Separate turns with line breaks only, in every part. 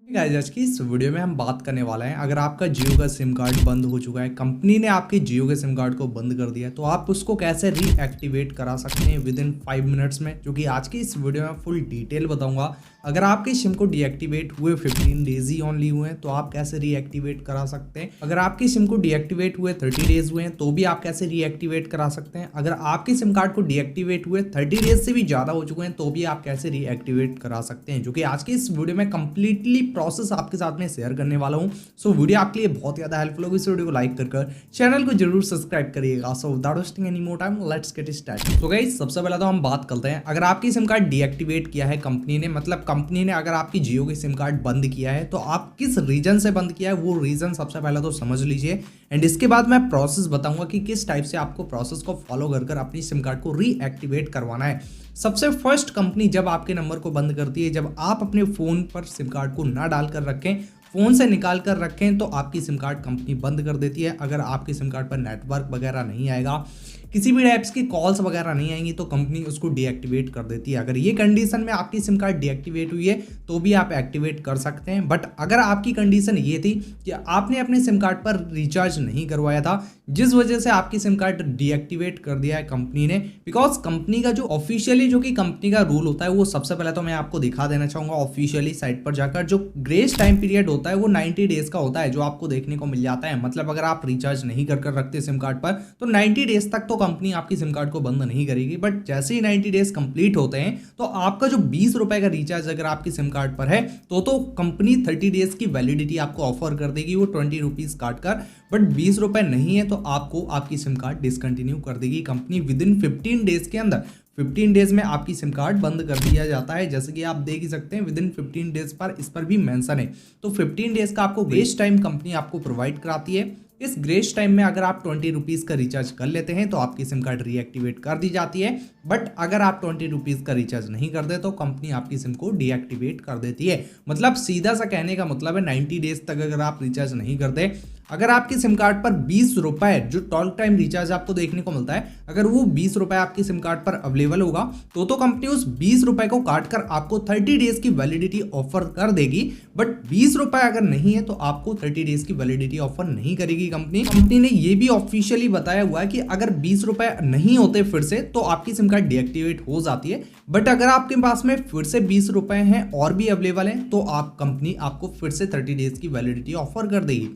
Guys आज की इस वीडियो में हम बात करने वाले हैं। अगर आपका जियो का सिम कार्ड बंद हो चुका है, कंपनी ने आपके जियो के सिम कार्ड को बंद कर दिया है, तो आप उसको कैसे रीएक्टिवेट करा सकते हैं विद इन 5 मिनट्स में, जो कि आज की इस वीडियो में फुल डिटेल बताऊंगा। अगर आपके सिम को डीएक्टिवेट हुए 15 डेज ही ओनली हुए हैं तो आप कैसे रीएक्टिवेट करा सकते हैं। अगर आपकी सिम को डीएक्टिवेट हुए 30 डेज हुए हैं तो भी आप कैसे रीएक्टिवेट करा सकते हैं। अगर आपके सिम कार्ड को डीएक्टिवेट हुए 30 डेज से भी ज़्यादा हो चुके हैं तो भी आप कैसे रीएक्टिवेट करा सकते हैं, जो कि आज की इस वीडियो में कंप्लीटली प्रोसेस आपके साथ में शेयर करने वाला हूं। सो वीडियो आपके लिए बहुत ज़्यादा हेल्पफुल होगी। इस वीडियो को लाइक कर चैनल को जरूर सब्सक्राइब करिएगा। So without wasting any more time let's get started. तो गाइस सबसे पहले तो हम बात करते हैं, अगर आपकी सिम कार्ड डीएक्टिवेट किया है कंपनी ने, मतलब कंपनी ने अगर आपकी जियो की सिम कार्ड बंद किया है तो आप किस रीजन से बंद किया है वो रीजन सबसे पहले तो समझ लीजिए। एंड इसके बाद मैं प्रोसेस बताऊंगा कि किस टाइप से आपको प्रोसेस को फॉलो कर अपनी सिम कार्ड को रीएक्टिवेट करवाना है। सबसे फर्स्ट कंपनी जब आपके नंबर को बंद करती है, जब आप अपने फोन पर सिम कार्ड को ना डालकर रखें, फोन से निकाल कर रखें, तो आपकी सिम कार्ड कंपनी बंद कर देती है। अगर आपकी सिम कार्ड पर नेटवर्क वगैरह नहीं आएगा, किसी भी टाइप्स की कॉल्स वगैरह नहीं आएंगी, तो कंपनी उसको डीएक्टिवेट कर देती है। अगर ये कंडीशन में आपकी सिम कार्ड डीएक्टिवेट हुई है तो भी आप एक्टिवेट कर सकते हैं। बट अगर आपकी कंडीशन ये थी कि आपने अपने सिम कार्ड पर रिचार्ज नहीं करवाया था, जिस वजह से आपकी सिम कार्ड डीएक्टिवेट कर दिया है कंपनी ने, बिकॉज कंपनी का जो ऑफिशियली जो कि कंपनी का रूल होता है वो सबसे पहले तो मैं आपको दिखा देना चाहूंगा। ऑफिशियली साइट पर जाकर जो ग्रेस टाइम पीरियड होता है वो 90 डेज का होता है, जो आपको देखने को मिल जाता है। मतलब अगर आप रिचार्ज नहीं कर रखते सिम कार्ड पर तो 90 डेज तक तो कंपनी आपकी सिम कार्ड को बंद नहीं करेगी। बट जैसे ही 90 डेज कंप्लीट होते हैं तो आपका जो 20 रुपए का रिचार्ज अगर आपकी सिम कार्ड पर है तो कंपनी 30 डेज की वैलिडिटी आपको ऑफर कर देगी, वो 20 रुपीज काट कर। बट 20 रुपए नहीं है तो आपको आपकी सिम कार्ड डिसकंटिन्यू कर देगी कंपनी विद इन 15 डेज के अंदर। 15 डेज में आपकी सिम कार्ड बंद कर दिया जाता है, जैसे कि आप देख ही सकते हैं विद इन 15 डेज पर इस पर भी मेंशन है। तो 15 डेज का आपको ग्रेस टाइम कंपनी आपको प्रोवाइड कराती है। इस ग्रेस टाइम में अगर आप 20 रुपीज़ का रिचार्ज कर लेते हैं तो आपकी सिम कार्ड रीएक्टिवेट कर दी जाती है। बट अगर आप 20 रुपीज़ का रिचार्ज नहीं करते तो कंपनी आपकी सिम को डीएक्टिवेट कर देती है। मतलब सीधा सा कहने का मतलब है 90 डेज तक अगर आप रिचार्ज नहीं करते, अगर आपकी सिम कार्ड पर 20 रुपए जो टॉक टाइम रिचार्ज आपको देखने को मिलता है, अगर वो 20 रुपए आपकी सिम कार्ड पर अवेलेबल होगा तो कंपनी उस 20 रुपए को काट कर आपको 30 डेज की वैलिडिटी ऑफर कर देगी। बट 20 रुपए अगर नहीं है तो आपको 30 डेज की वैलिडिटी ऑफर नहीं करेगी कंपनी ने ये भी ऑफिशियली बताया हुआ है कि अगर 20 रुपए नहीं होते फिर से तो आपकी सिम कार्ड डीएक्टिवेट हो जाती है। बट अगर आपके पास में फिर से 20 रुपए हैं और भी अवेलेबल है तो आप कंपनी आपको फिर से 30 डेज की वैलिडिटी ऑफर कर देगी।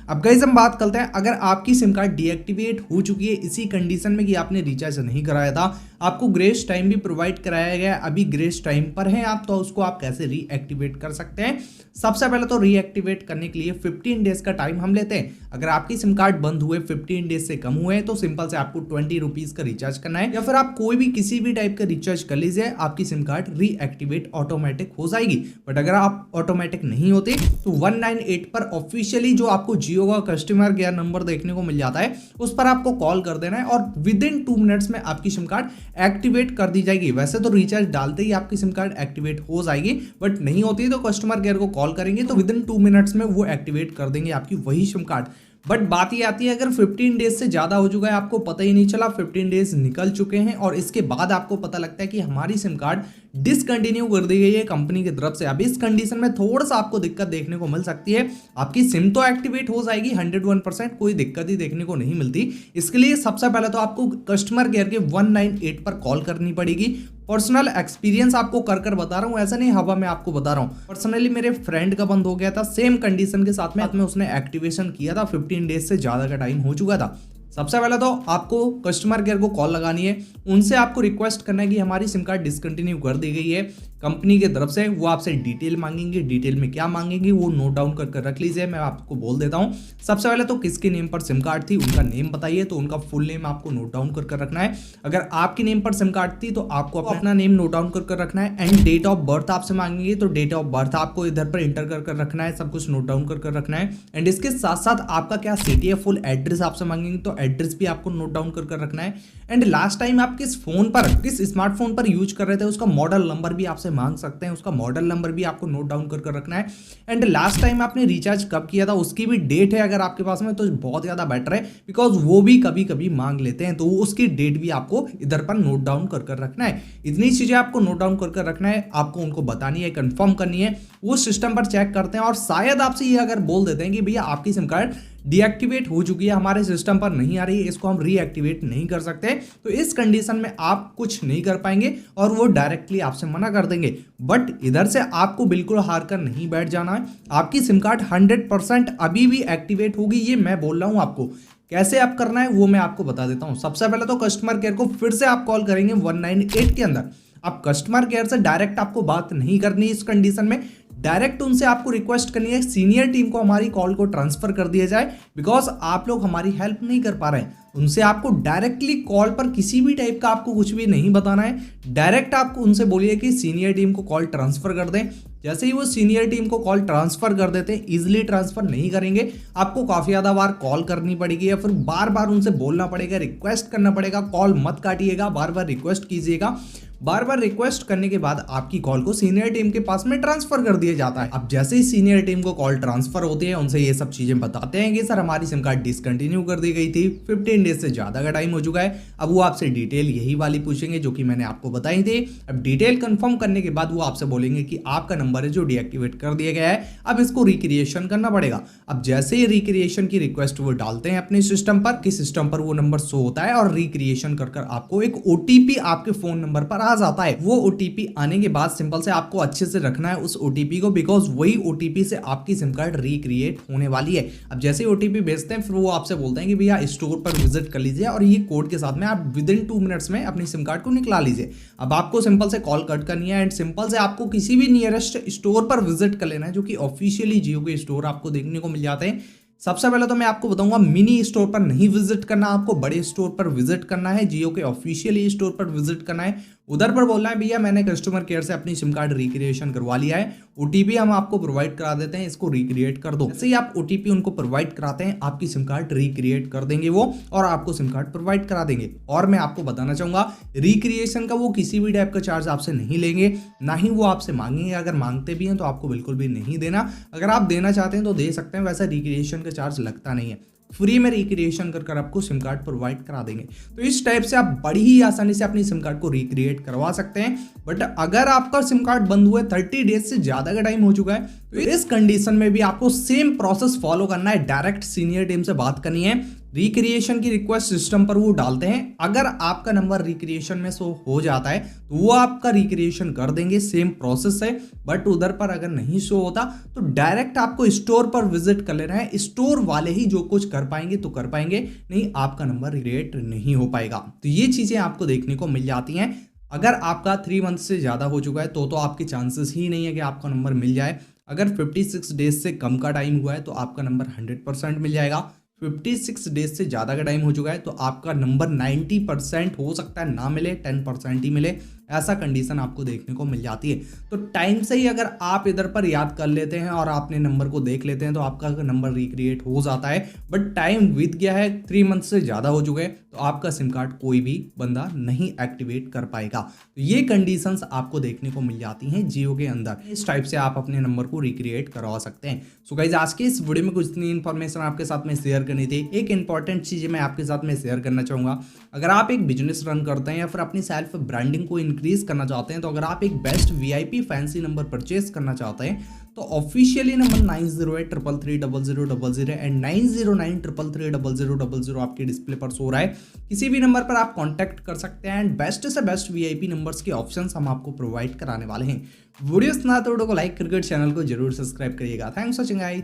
अब गाइस हम बात करते हैं, अगर आपकी सिम कार्ड डीएक्टिवेट हो चुकी है इसी कंडीशन में कि आपने रिचार्ज नहीं कराया था, आपको ग्रेस टाइम भी प्रोवाइड कराया गया है, अभी ग्रेस टाइम पर हैं आप, तो उसको आप कैसे रीएक्टिवेट कर सकते हैं। सबसे पहले तो रीएक्टिवेट करने के लिए 15 डेज का टाइम हम लेते हैं। अगर आपकी सिम कार्ड बंद हुए 15 डेज से कम हुए हैं तो सिंपल से आपको 20 रुपीज का रिचार्ज करना है, या फिर आप कोई भी किसी भी टाइप का रिचार्ज कर लीजिए, आपकी सिम कार्ड रीएक्टिवेट ऑटोमेटिक हो जाएगी। बट अगर आप ऑटोमेटिक नहीं होते तो 198 पर ऑफिशियली जो आपको जियो का कस्टमर केयर नंबर देखने को मिल जाता है उस पर आपको कॉल कर देना है और विद इन 2 मिनट्स में आपकी सिम कार्ड एक्टिवेट कर दी जाएगी। वैसे तो रिचार्ज डालते ही आपकी सिम कार्ड एक्टिवेट हो जाएगी, बट नहीं होती तो कस्टमर केयर को कॉल करेंगे तो विद इन 2 मिनट्स में वो एक्टिवेट कर देंगे आपकी वही सिम कार्ड। बट बात ये आती है, अगर 15 डेज से ज़्यादा हो चुका है, आपको पता ही नहीं चला, 15 डेज निकल चुके हैं और इसके बाद आपको पता लगता है कि हमारी सिम कार्ड डिसकंटिन्यू कर दी गई है कंपनी की तरफ से। अब इस कंडीशन में थोड़ा सा आपको दिक्कत देखने को मिल सकती है। आपकी सिम तो एक्टिवेट हो जाएगी 101%, कोई दिक्कत ही देखने को नहीं मिलती। इसके लिए सबसे पहले तो आपको कस्टमर केयर के 198 पर कॉल करनी पड़ेगी। पर्सनल एक्सपीरियंस आपको कर बता रहा हूँ, ऐसा नहीं हवा में आपको बता रहा हूँ। पर्सनली मेरे फ्रेंड का बंद हो गया था सेम कंडीशन के साथ में उसने एक्टिवेशन किया था, 15 डेज से ज़्यादा का टाइम हो चुका था। सबसे पहले तो आपको कस्टमर केयर को कॉल लगानी है, उनसे आपको रिक्वेस्ट करना है कि हमारी सिम कार्ड डिसकंटिन्यू कर दी गई है कंपनी की तरफ से। वो आपसे डिटेल मांगेंगे, डिटेल में क्या मांगेंगे वो नोट डाउन कर रख लीजिए, मैं आपको बोल देता हूँ। सबसे पहले तो किसके नेम पर सिम कार्ड थी उनका नेम बताइए, तो उनका फुल नेम आपको नोट डाउन कर रखना है। अगर आपकी नेम पर सिम कार्ड थी तो आपको अपना नेम नोट डाउन कर रखना है। एंड डेट ऑफ बर्थ आपसे मांगेंगे तो डेट ऑफ बर्थ आपको इधर पर इंटर कर रखना है, सब कुछ नोट डाउन कर रखना है। एंड इसके साथ साथ आपका क्या सिटी है, फुल एड्रेस आपसे मांगेंगे तो एड्रेस भी आपको नोट डाउन कर रखना है। एंड लास्ट टाइम आप किस फोन पर, किस स्मार्टफोन पर यूज कर रहे थे उसका मॉडल नंबर भी आपसे आपसे मांग सकते हैं, उसका मॉडल नंबर भी आपको नोट डाउन कर रखना है। एंड लास्ट टाइम आपने रिचार्ज कब किया था उसकी भी डेट है अगर आपके पास में, तो बहुत ज़्यादा बेटर है, बिकॉज वो भी कभी कभी मांग लेते हैं, तो उसकी डेट भी आपको इधर पर नोट डाउन कर रखना है। इतनी चीज़ें आपको नोट डाउन कर रखना है, आपको उनको बतानी है, कंफर्म करनी है, वो सिस्टम पर चेक करते हैं और शायद आपसे ये अगर बोल देते हैं कि भैया आपकी सिम कार्ड डीएक्टिवेट हो चुकी है, हमारे सिस्टम पर नहीं आ रही है, इसको हम रीएक्टिवेट नहीं कर सकते, तो इस कंडीशन में आप कुछ नहीं कर पाएंगे और वो डायरेक्टली आपसे मना कर देंगे। बट इधर से आपको बिल्कुल हार कर नहीं बैठ जाना है, आपकी सिम कार्ड 100% अभी भी एक्टिवेट होगी, ये मैं बोल रहा हूं आपको। कैसे आप करना है वो मैं आपको बता देता हूं। सबसे पहले तो कस्टमर केयर को फिर से आप कॉल करेंगे 198 के अंदर। आप कस्टमर केयर से डायरेक्ट आपको बात नहीं करनी इस कंडीशन में, डायरेक्ट उनसे आपको रिक्वेस्ट करनी है सीनियर टीम को हमारी कॉल को ट्रांसफर कर दिया जाए, बिकॉज आप लोग हमारी हेल्प नहीं कर पा रहे हैं। उनसे आपको डायरेक्टली कॉल पर किसी भी टाइप का आपको कुछ भी नहीं बताना है, डायरेक्ट आपको उनसे बोलिए कि सीनियर टीम को कॉल ट्रांसफर कर दें। जैसे ही वो सीनियर टीम को कॉल ट्रांसफर कर देते हैं, इजीली ट्रांसफर नहीं करेंगे, आपको काफी ज्यादा बार कॉल करनी पड़ेगी या फिर बार बार उनसे बोलना पड़ेगा, रिक्वेस्ट करना पड़ेगा। कॉल मत काटिएगा, बार बार रिक्वेस्ट कीजिएगा। बार बार रिक्वेस्ट करने के बाद आपकी कॉल को सीनियर टीम के पास में ट्रांसफर कर दिया जाता है। अब जैसे ही सीनियर टीम को कॉल ट्रांसफर होती है, उनसे ये सब चीजें बताते हैं कि सर हमारी सिम कार्ड डिसकंटिन्यू कर दी गई थी, 15 डेज से ज्यादा का टाइम हो चुका है। अब वो आपसे डिटेल यही वाली पूछेंगे जो कि मैंने आपको बताई थी। अब डिटेल कंफर्म करने के बाद वो आपसे बोलेंगे कि आपका नंबर है जो डीएक्टिवेट कर दिया गया है, अब इसको रिक्रिएशन करना पड़ेगा। अब जैसे ही रिक्रिएशन की रिक्वेस्ट वो डालते हैं अपने सिस्टम पर, कि सिस्टम पर वो नंबर शो होता है और रिक्रिएशन कर आपको एक ओटीपी आपके फोन नंबर पर आ जाता है। वो ओटीपी आने के बाद सिंपल से आपको अच्छे से रखना है उस ओटीपी को, बिकॉज वही ओटीपी से आपकी सिम कार्ड रिक्रिएट होने वाली है। अब जैसे ही ओटीपी भेजते हैं, फिर वो आपसे बोलते हैं कि भैया स्टोर पर विजिट कर लीजिए और ये कोड के साथ में आप विद इन 2 मिनट्स में अपनी सिम कार्ड को निकला लीजिए। अब आपको सिंपल से कॉल कट करनी है एंड सिंपल से आपको किसी भी नियरेस्ट स्टोर पर विजिट कर लेना है, जो कि ऑफिशियली जियो के स्टोर आपको देखने को मिल जाते हैं। सबसे पहले तो मैं आपको बताऊंगा मिनी स्टोर पर नहीं विजिट करना, आपको बड़े स्टोर पर विजिट करना है, जियो के ऑफिशियली स्टोर पर विजिट करना है। उधर पर बोलना है भैया मैंने कस्टमर केयर से अपनी सिम कार्ड रिक्रिएशन करवा लिया है, ओटीपी हम आपको प्रोवाइड करा देते हैं, इसको रिक्रिएट कर दो। जैसे ही आप ओटीपी उनको प्रोवाइड कराते हैं, आपकी सिम कार्ड रिक्रिएट कर देंगे वो और आपको सिम कार्ड प्रोवाइड करा देंगे। और मैं आपको बताना चाहूंगा रिक्रिएशन का वो किसी भी टाइप का चार्ज आपसे नहीं लेंगे, ना ही वो आपसे मांगेंगे। अगर मांगते भी हैं तो आपको बिल्कुल भी नहीं देना, अगर आप देना चाहते हैं तो दे सकते हैं, वैसा रिक्रिएशन का चार्ज लगता नहीं है। फ्री में रिक्रिएशन कर आपको सिम कार्ड प्रोवाइड करा देंगे। तो इस टाइप से आप बड़ी ही आसानी से अपनी सिम कार्ड को रिक्रिएट करवा सकते हैं। बट अगर आपका सिम कार्ड बंद हुआ है 30 डेज से ज्यादा का टाइम हो चुका है, तो इस कंडीशन में भी आपको सेम प्रोसेस फॉलो करना है। डायरेक्ट सीनियर टीम से बात करनी है, रिक्रिएशन की रिक्वेस्ट सिस्टम पर वो डालते हैं, अगर आपका नंबर रिक्रिएशन में शो हो जाता है तो वो आपका रिक्रिएशन कर देंगे, सेम प्रोसेस है। बट उधर पर अगर नहीं शो होता तो डायरेक्ट आपको स्टोर पर विजिट कर लेना है, स्टोर वाले ही जो कुछ कर पाएंगे तो कर पाएंगे, नहीं आपका नंबर रिक्रिएट नहीं हो पाएगा। तो ये चीजें आपको देखने को मिल जाती हैं। अगर आपका 3 मंथ से ज्यादा हो चुका है तो आपके चांसेस ही नहीं है कि आपका नंबर मिल जाए। अगर 56 डेज से कम का टाइम हुआ है तो आपका नंबर 100% मिल जाएगा। 56 डेज से ज़्यादा का टाइम हो चुका है तो आपका नंबर 90% हो सकता है ना मिले, 10% ही मिले, ऐसा कंडीशन आपको देखने को मिल जाती है। तो टाइम से ही अगर आप इधर पर याद कर लेते हैं और आपने नंबर को देख लेते हैं तो आपका नंबर रिक्रिएट हो जाता है। बट टाइम बीत गया है, 3 मंथ से ज़्यादा हो चुके हैं, तो आपका सिम कार्ड कोई भी बंदा नहीं एक्टिवेट कर पाएगा। तो ये कंडीशंस आपको देखने को मिल जाती हैं जियो के अंदर। इस टाइप से आप अपने नंबर को रिक्रिएट करवा सकते हैं। सो गाइस आज के इस वीडियो में कुछ इतनी इन्फॉर्मेशन आपके साथ में शेयर करनी थी। एक इंपॉर्टेंट चीज़ मैं आपके साथ में शेयर करना चाहूँगा, अगर आप एक बिजनेस रन करते हैं या फिर अपनी सेल्फ ब्रांडिंग को इंक्रीज करना चाहते हैं, तो अगर आप एक best VIP fancy number purchase करना चाहते हैं तो ऑफिशियली नंबर 9083330000 एंड 9093330000 आपके डिस्प्ले पर सो रहा है। किसी भी नंबर पर आप कांटेक्ट कर सकते हैं एंड बेस्ट से बेस्ट वीआईपी नंबर्स के ऑप्शंस हम आपको प्रोवाइड कराने वाले हैं। वीडियो सुना तो वीडियो को लाइक करके चैनल को जरूर सब्सक्राइब करिएगा। Thanks for watching guys.